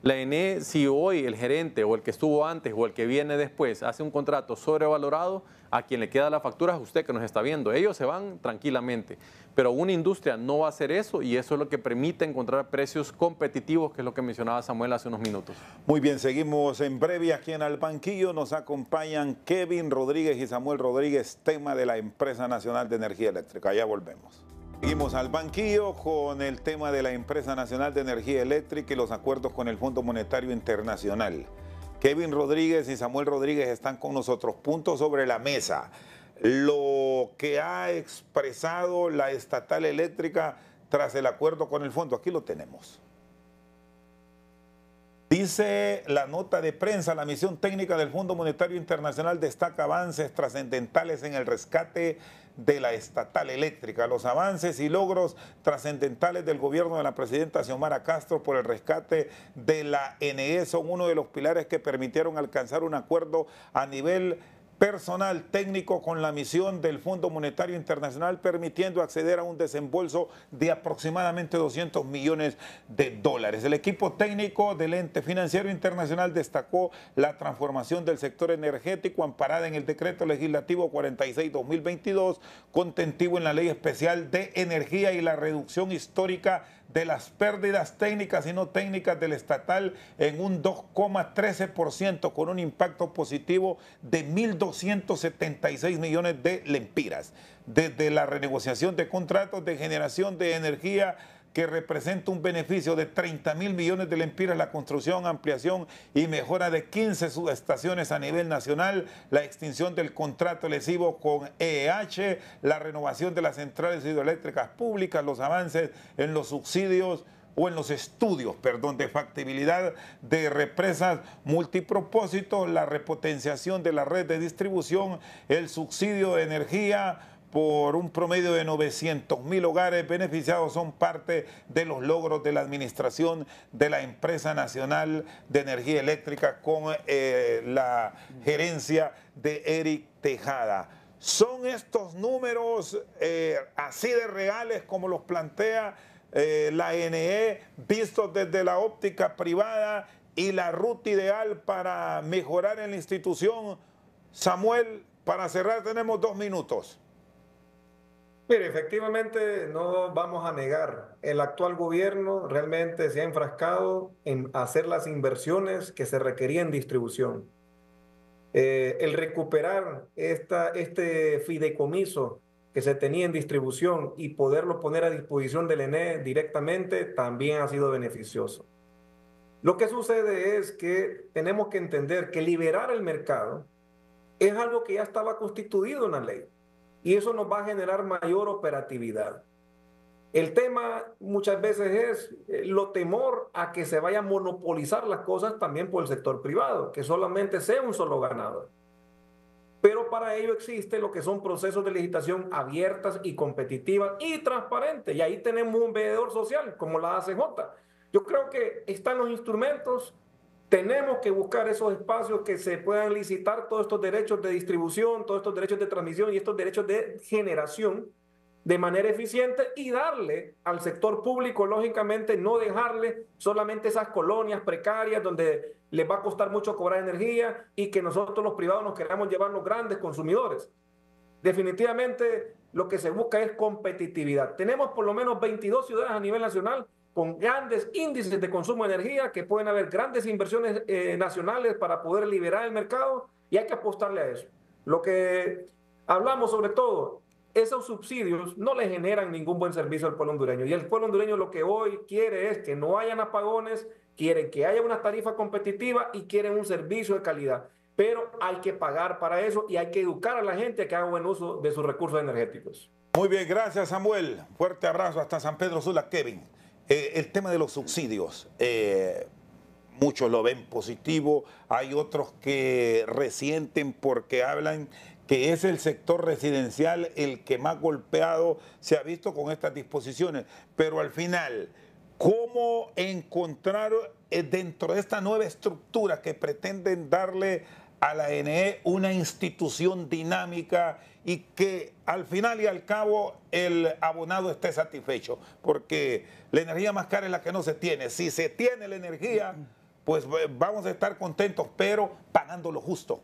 La ENE, si hoy el gerente o el que estuvo antes o el que viene después hace un contrato sobrevalorado, a quien le queda la factura es usted que nos está viendo. Ellos se van tranquilamente, pero una industria no va a hacer eso y eso es lo que permite encontrar precios competitivos, que es lo que mencionaba Samuel hace unos minutos. Muy bien, seguimos en breve aquí en Al Banquillo. Nos acompañan Kevin Rodríguez y Samuel Rodríguez, tema de la Empresa Nacional de Energía Eléctrica. Ya volvemos. Seguimos al banquillo con el tema de la Empresa Nacional de Energía Eléctrica y los acuerdos con el Fondo Monetario Internacional. Kevin Rodríguez y Samuel Rodríguez están con nosotros. Puntos sobre la mesa. Lo que ha expresado la estatal eléctrica tras el acuerdo con el fondo. Aquí lo tenemos. Dice la nota de prensa, la misión técnica del Fondo Monetario Internacional destaca avances trascendentales en el rescate de la estatal eléctrica. Los avances y logros trascendentales del gobierno de la presidenta Xiomara Castro por el rescate de la NE son uno de los pilares que permitieron alcanzar un acuerdo a nivel personal técnico con la misión del Fondo Monetario Internacional, permitiendo acceder a un desembolso de aproximadamente 200 millones de dólares. El equipo técnico del ente financiero internacional destacó la transformación del sector energético amparada en el decreto legislativo 46-2022, contentivo en la ley especial de energía y la reducción histórica de las pérdidas técnicas y no técnicas del estatal en un 2,13% con un impacto positivo de 1.276 millones de lempiras. Desde la renegociación de contratos de generación de energía que representa un beneficio de 30.000 millones de lempiras, la construcción, ampliación y mejora de 15 subestaciones a nivel nacional, la extinción del contrato lesivo con EEH, la renovación de las centrales hidroeléctricas públicas, los avances en los subsidios o en los estudios, de factibilidad de represas multipropósitos, la repotenciación de la red de distribución, el subsidio de energía por un promedio de 900.000 hogares beneficiados son parte de los logros de la administración de la Empresa Nacional de Energía Eléctrica con la gerencia de Eric Tejada. ¿Son estos números así de reales como los plantea la NE, vistos desde la óptica privada y la ruta ideal para mejorar en la institución? Samuel, para cerrar tenemos 2 minutos. Mire, efectivamente no vamos a negar, el actual gobierno realmente se ha enfrascado en hacer las inversiones que se requerían en distribución. El recuperar este fideicomiso que se tenía en distribución y poderlo poner a disposición del ENE directamente también ha sido beneficioso. Lo que sucede es que tenemos que entender que liberar el mercado es algo que ya estaba constituido en la ley. Y eso nos va a generar mayor operatividad. El tema muchas veces es lo temor a que se vayan a monopolizar las cosas también por el sector privado, que solamente sea un solo ganador. Pero para ello existe lo que son procesos de licitación abiertas y competitivas y transparentes. Y ahí tenemos un veedor social como la ACJ. Yo creo que están los instrumentos. Tenemos que buscar esos espacios que se puedan licitar todos estos derechos de distribución, todos estos derechos de transmisión y estos derechos de generación de manera eficiente y darle al sector público, lógicamente, no dejarle solamente esas colonias precarias donde les va a costar mucho cobrar energía y que nosotros los privados nos queramos llevar los grandes consumidores. Definitivamente lo que se busca es competitividad. Tenemos por lo menos 22 ciudades a nivel nacional con grandes índices de consumo de energía, que pueden haber grandes inversiones nacionales para poder liberar el mercado, y hay que apostarle a eso. Lo que hablamos sobre todo, esos subsidios no le generan ningún buen servicio al pueblo hondureño, y el pueblo hondureño lo que hoy quiere es que no hayan apagones, quiere que haya una tarifa competitiva y quieren un servicio de calidad. Pero hay que pagar para eso y hay que educar a la gente a que haga buen uso de sus recursos energéticos. Muy bien, gracias Samuel. Fuerte abrazo hasta San Pedro Sula. Kevin, el tema de los subsidios, muchos lo ven positivo, hay otros que resienten porque hablan que es el sector residencial el que más golpeado se ha visto con estas disposiciones, pero al final, ¿cómo encontrar dentro de esta nueva estructura que pretenden darle a la NE una institución dinámica y que al final y al cabo el abonado esté satisfecho? Porque la energía más cara es la que no se tiene. Si se tiene la energía, pues vamos a estar contentos, pero pagando lo justo.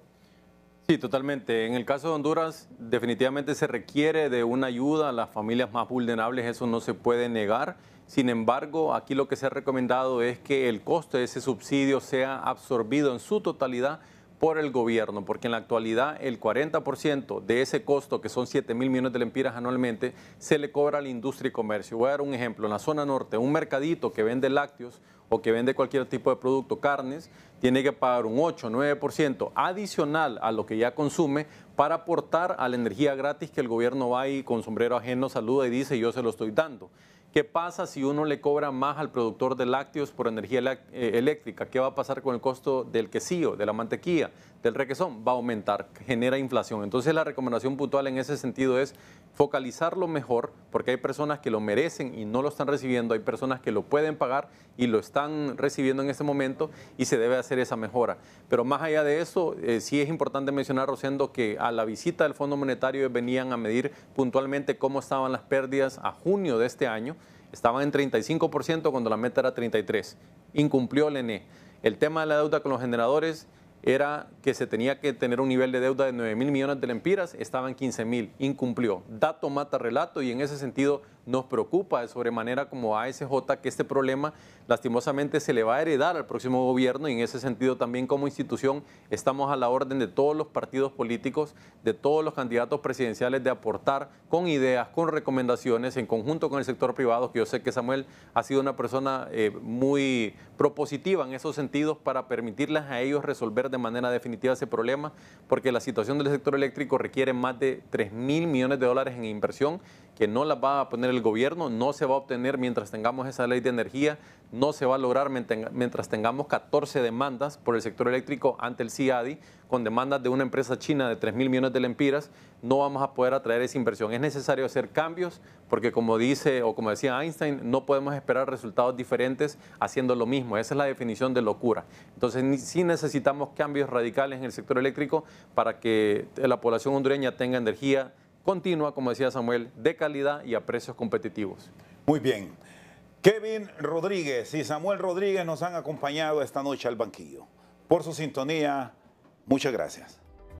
Sí, totalmente. En el caso de Honduras, definitivamente se requiere de una ayuda a las familias más vulnerables, eso no se puede negar. Sin embargo, aquí lo que se ha recomendado es que el costo de ese subsidio sea absorbido en su totalidad por el gobierno, porque en la actualidad el 40% de ese costo, que son 7.000 millones de lempiras anualmente, se le cobra a la industria y comercio. Voy a dar un ejemplo. En la zona norte, un mercadito que vende lácteos o que vende cualquier tipo de producto, carnes, tiene que pagar un 8-9% adicional a lo que ya consume para aportar a la energía gratis que el gobierno va y con sombrero ajeno saluda y dice yo se lo estoy dando. ¿Qué pasa si uno le cobra más al productor de lácteos por energía eléctrica? ¿Qué va a pasar con el costo del quesillo, de la mantequilla, del requesón? Va a aumentar, genera inflación. Entonces la recomendación puntual en ese sentido es focalizarlo mejor, porque hay personas que lo merecen y no lo están recibiendo, hay personas que lo pueden pagar y lo están recibiendo en este momento y se debe hacer esa mejora. Pero más allá de eso, sí es importante mencionar, Rosendo, que a la visita del Fondo Monetario venían a medir puntualmente cómo estaban las pérdidas a junio de este año. Estaban en 35% cuando la meta era 33%. Incumplió el ENE. El tema de la deuda con los generadores era que se tenía que tener un nivel de deuda de 9.000 millones de lempiras, estaba en 15.000, incumplió. Dato mata relato y en ese sentido nos preocupa de sobremanera como ASJ que este problema lastimosamente se le va a heredar al próximo gobierno y en ese sentido también como institución estamos a la orden de todos los partidos políticos, de todos los candidatos presidenciales de aportar con ideas, con recomendaciones en conjunto con el sector privado, que yo sé que Samuel ha sido una persona muy propositiva en esos sentidos para permitirles a ellos resolver de manera definitiva ese problema, porque la situación del sector eléctrico requiere más de 3.000 millones de dólares en inversión que no las va a poner el gobierno, no se va a obtener mientras tengamos esa ley de energía, no se va a lograr mientras tengamos 14 demandas por el sector eléctrico ante el CIADI, con demandas de una empresa china de 3.000 millones de lempiras, no vamos a poder atraer esa inversión. Es necesario hacer cambios porque como dice o como decía Einstein, no podemos esperar resultados diferentes haciendo lo mismo. Esa es la definición de locura. Entonces sí necesitamos cambios radicales en el sector eléctrico para que la población hondureña tenga energía continua, como decía Samuel, de calidad y a precios competitivos. Muy bien. Kevin Rodríguez y Samuel Rodríguez nos han acompañado esta noche al banquillo. Por su sintonía, muchas gracias.